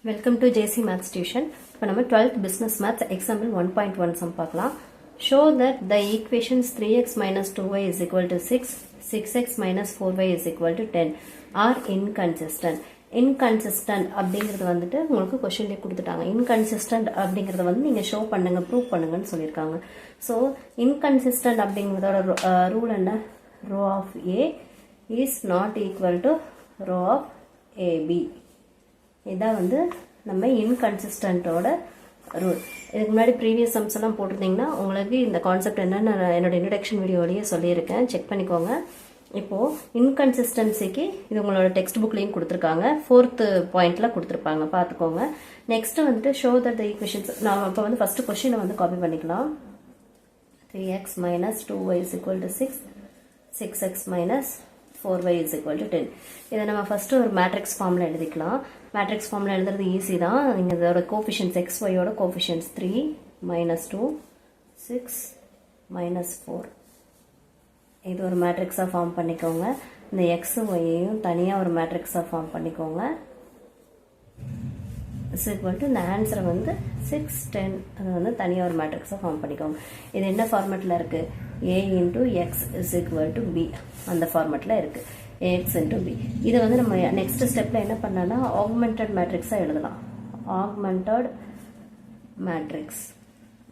Welcome to JC Maths Tuition. இப்போ நம்ம 12th Business Maths Example 1.1 sum பார்க்கலாம். Show that the equations 3x minus 2y is equal to 6, 6x minus 4y is equal to 10 are inconsistent. Inconsistent அப்படிங்கிறது வந்துட்டு உங்களுக்கு கொஸ்டின்லேயே கொடுத்துட்டாங்க. Inconsistent அப்படிங்கிறத வந்து நீங்கள் ஷோ பண்ணுங்க, ப்ரூவ் பண்ணுங்கன்னு சொல்லியிருக்காங்க. ஸோ inconsistent அப்படிங்கிறதோட ரூல் என்ன? Rho of A is not equal to rho of AB. இதான் வந்து நம்ம இன்கன்சிஸ்டன்ட்டோட ரூல். இதுக்கு முன்னாடி ப்ரீவியஸ் சம்ஸ் எல்லாம் போட்டிருந்தீங்கன்னா உங்களுக்கு இந்த கான்செப்ட் என்னன்னு நான் என்னோட இன்ட்ரடக்ஷன் வீடியோலேயே சொல்லியிருக்கேன், செக் பண்ணிக்கோங்க. இப்போது இன்கன்சிஸ்டன்சிக்கு இது உங்களோட டெக்ஸ்ட் புக்லேயும் கொடுத்துருக்காங்க, 4th பாயிண்டில் கொடுத்துருப்பாங்க, பார்த்துக்கோங்க. நெக்ஸ்ட்டு வந்துட்டு ஷோ தட் த ஈக்குவேஷன்ஸ். நான் இப்போ வந்து ஃபஸ்ட்டு கொஸ்டினை வந்து காப்பி பண்ணிக்கலாம். 3x minus 2y is equal to 6, 6x minus 4y is equal to 10. இதை நம்ம ஃபஸ்ட்டு ஒரு மேட்ரிக்ஸ் ஃபார்மில் எழுதிக்கலாம். மேட்ரிக்ஸ் ஃபார்மில் எழுதுறது ஈஸி தான். நீங்கள் இதோட கோஃபிஷியன்ஸ் XYயோட கோஃபிஷியன்ஸ் 3 minus 2 6 minus 4 இது ஒரு மேட்ரிக்ஸாக ஃபார்ம் பண்ணிக்கோங்க. இந்த XYயையும் தனியாக ஒரு மேட்ரிக்ஸாக ஃபார்ம் பண்ணிக்கோங்க. இஸ் ஈக்குவல் டு இந்த ஆன்சரை வந்து 6 10 அதை வந்து தனியாக ஒரு மேட்ரிக்ஸாக ஃபார்ம் பண்ணிக்கோங்க. இது என்ன ஃபார்மேட்டில் இருக்குது? A into X is equal to B அந்த ஃபார்மேட்டில் இருக்குது. AX into B. இதை வந்து நம்ம நெக்ஸ்ட் ஸ்டெப்பில் என்ன பண்ணோன்னா ஆக்மெண்டட் மேட்ரிக்ஸாக எழுதலாம். Augmented matrix.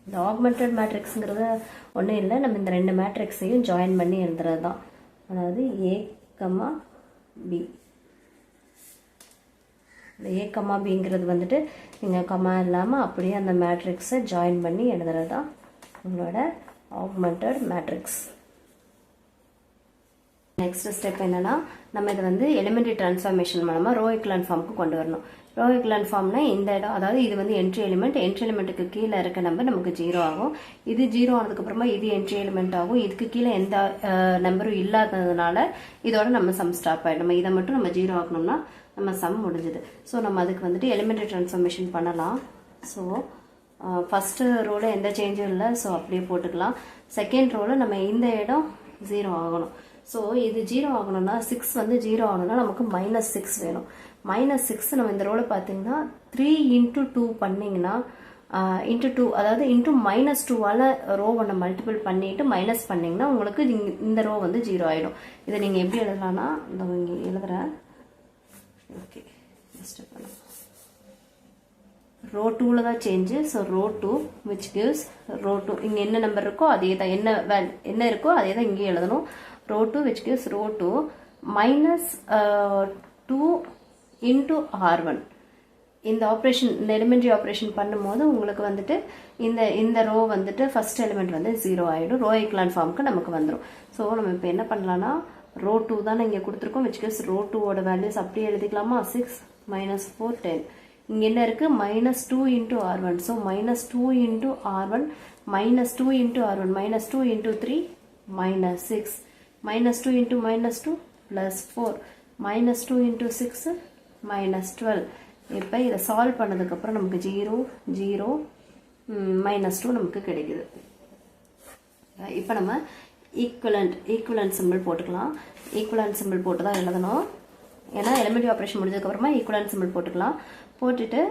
இந்த ஆக்மெண்டட் மேட்ரிக்ஸுங்கிறது ஒன்றும் இல்லை, நம்ம இந்த ரெண்டு மேட்ரிக்ஸையும் ஜாயின் பண்ணி எழுதுறது தான். அதாவது A, B. இந்த A, Bங்கிறது வந்துட்டு நீங்கள் கமா இல்லாமல் அப்படியே அந்த மேட்ரிக்ஸை ஜாயின் பண்ணி எழுதுறது தான் உங்களோட augmented matrix. நெக்ஸ்ட் ஸ்டெப் என்னன்னா, நம்ம இதை வந்து எலிமெண்ட்ரி டிரான்ஸ்ஃபார்மேஷன் மூலமாக ரோ எக்லான் ஃபார்முக்கு கொண்டு வரணும். ரோ எக்லான் ஃபார்ம்னா இந்த இடம், அதாவது இது வந்து என்ட்ரி எலிமெண்ட்டுக்கு கீழே இருக்க நம்பர் நமக்கு 0 ஆகும். இது 0 ஆனதுக்கப்புறமா இது என்ட்ரி எலிமெண்ட் ஆகும். இதுக்கு கீழே எந்த நம்பரும் இல்லாததுனால இதோட நம்ம சம் ஸ்டாப் ஆகிடும். நம்ம இதை மட்டும் நம்ம 0 ஆகணும்னா நம்ம சம் முடிஞ்சுது. ஸோ நம்ம அதுக்கு வந்துட்டு எலிமெண்ட்ரி டிரான்ஸ்ஃபார்மேஷன் பண்ணலாம். ஸோ ஃபஸ்ட்டு ரோவில் எந்த சேஞ்சும் இல்லை, ஸோ அப்படியே போட்டுக்கலாம். செகண்ட் ரோவில் நம்ம இந்த இடம் 0 ஆகணும். ஸோ இது 0 ஆகணும்னா 6 வந்து 0 ஆகணும்னா நமக்கு -6 வேணும். -6 நம்ம இந்த ரோவில் பார்த்தீங்கன்னா 3 into 2 பண்ணிங்கன்னா இன்ட்டு 2, அதாவது இன்ட்டு -2வால் ரோ ஒன்று மல்டிபிள் பண்ணிவிட்டு மைனஸ் பண்ணிங்கன்னா உங்களுக்கு இந்த ரோ வந்து 0 ஆகிடும். இதை நீங்கள் எப்படி எழுதலாம்னா, இந்த இங்கே எழுதுகிறேன். ஓகே, ஃபஸ்ட்டு பண்ணலாம். ரோ 2ல தான் change. So row 2 which gives row 2. இங்கே என்ன நம்பர் இருக்கோ அதே தான், என்ன இருக்கோ அதே தான் இங்கேயும் எழுதணும். Row 2 which gives row 2 -2 into R1. இந்த ஆப்ரேஷன், இந்த எலிமெண்ட்ரி ஆப்ரேஷன் பண்ணும்போது உங்களுக்கு வந்துட்டு இந்த ரோ வந்துட்டு ஃபர்ஸ்ட் எலிமெண்ட் வந்து 0 ஆகிடும். ரோ எக்லான் ஃபார்முக்கு நமக்கு வந்துடும். ஸோ நம்ம இப்போ என்ன பண்ணலாம்னா, ரோ 2 தான் இங்கே கொடுத்துருக்கோம். விச் கிவ்ஸ் ரோ 2ஓட வேல்யூஸ் அப்படியே எழுதிக்கலாமா? 6 - 4 10. இங்கே என்ன இருக்குது? -2 into R1. So -2 into R1 -2 into R1 -2 into 3 -6 -2 into -2 +4 -2 into 6 -12. இப்போ இதை சால்வ் பண்ணதுக்கப்புறம் நமக்கு 0 0 -2 நமக்கு கிடைக்குது. இப்போ நம்ம ஈக்குவலன்ட் சிம்பிள் போட்டுக்கலாம். ஈக்குவலன்ட் சிம்பிள் போட்டு தான் எழுதணும். ஏன்னா எலிமெண்ட்ரி ஆப்ரேஷன் முடிஞ்சதுக்கப்புறமா ஈக்குவலன்ட் சிம்பிள் போட்டுக்கலாம். போட்டுட்டு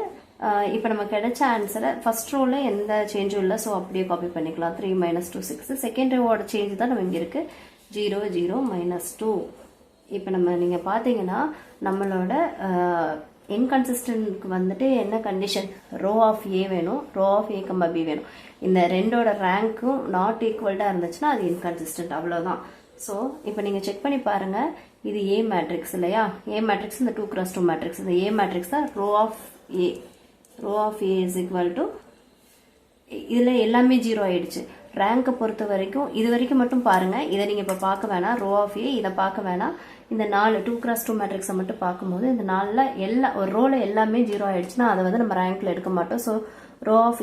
இப்போ நம்ம கிடைச்ச ஆன்சரை ஃபர்ஸ்ட் ரோவில் எந்த சேஞ்சும் இல்லை, ஸோ அப்படியே காப்பி பண்ணிக்கலாம். 3 - 2 6. செகண்ட் ரோவோட சேஞ்ச் தான் நம்ம இங்கே இருக்குது 0 0 -2. இப்போ நீங்கள் பார்த்தீங்கன்னா நம்மளோட இன்கன்சிஸ்டன்ட்க்கு வந்துட்டு என்ன கண்டிஷன்? ரோ ஆஃப் ஏ வேணும், ரோ ஆஃப் A, B வேணும். இந்த ரெண்டோட ரேங்க்கும் நாட் ஈக்குவல்டாக இருந்துச்சுன்னா அது இன்கன்சிஸ்டன்ட், அவ்வளோதான். ஸோ இப்போ நீங்கள் செக் பண்ணி பாருங்கள். இது ஏ மேட்ரிக்ஸ் இல்லையா? ஏ மேட்ரிக்ஸ் இந்த 2x2 மேட்ரிக்ஸ். இந்த ஏ மேட்ரிக்ஸ் தான் row of A. Row of A is equal to, இதில் எல்லாமே 0 ஆயிடுச்சு. ரேங்கை பொறுத்த வரைக்கும் இது வரைக்கும் மட்டும் பாருங்கள். இதை நீங்கள் இப்போ பார்க்க வேணாம். ரோ ஆஃப் ஏ இதை பார்க்க வேணாம். இந்த 4 2x2 மேட்ரிக்ஸை மட்டும் பார்க்கும்போது இந்த 4ல் ஒரு ரோவில் எல்லாமே 0 ஆயிடுச்சுன்னா அதை வந்து நம்ம ரேங்க்கில் எடுக்க மாட்டோம். ஸோ ரோ ஆஃப்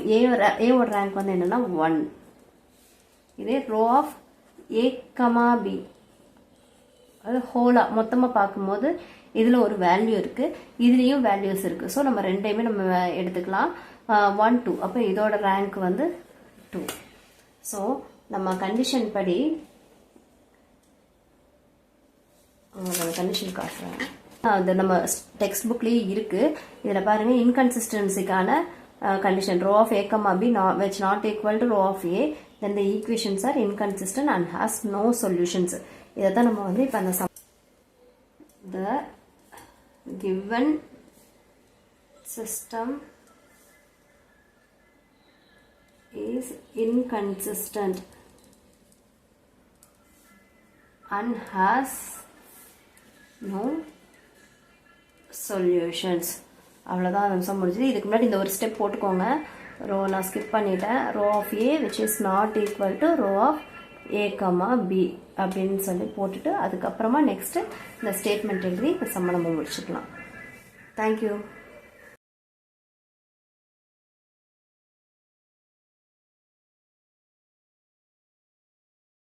ஏவோட ரேங்க் வந்து என்னென்னா 1. இதே ரோ ஆஃப் A, B அது ஹோலாக மொத்தமாக பார்க்கும்போது இதில் ஒரு வேல்யூ இருக்குது, இதுலேயும் வேல்யூஸ் இருக்குது. ஸோ நம்ம ரெண்டையுமே நம்ம எடுத்துக்கலாம். 1 2. அப்போ இதோட ரேங்க் வந்து 2. ஸோ நம்ம கண்டிஷன் படி கண்டிஷன் காட்டுறேன். அது நம்ம டெக்ஸ்ட் புக்லேயே இருக்குது. இதில் பாருங்கள் இன்கன்சிஸ்டன்சிக்கான condition row of a comma b which not equal to row of a, then the equations are inconsistent and has no solutions. இதைத்தான் நம்ம வந்து இப்போ அந்த the given system is inconsistent and has no solutions. அவ்வளோதான் அந்த நிமிஷம் முடிஞ்சுது. இதுக்கு முன்னாடி இந்த ஒரு ஸ்டெப் போட்டுக்கோங்க. ரோ நான் ஸ்கிப் பண்ணிட்டேன். Row of A which is not equal to row of A comma B அப்படின்னு சொல்லி போட்டுட்டு அதுக்கப்புறமா நெக்ஸ்ட்டு இந்த ஸ்டேட்மெண்ட் எழுதி இந்த சம்ம நம்ம முடிச்சுக்கலாம். தேங்க்யூ.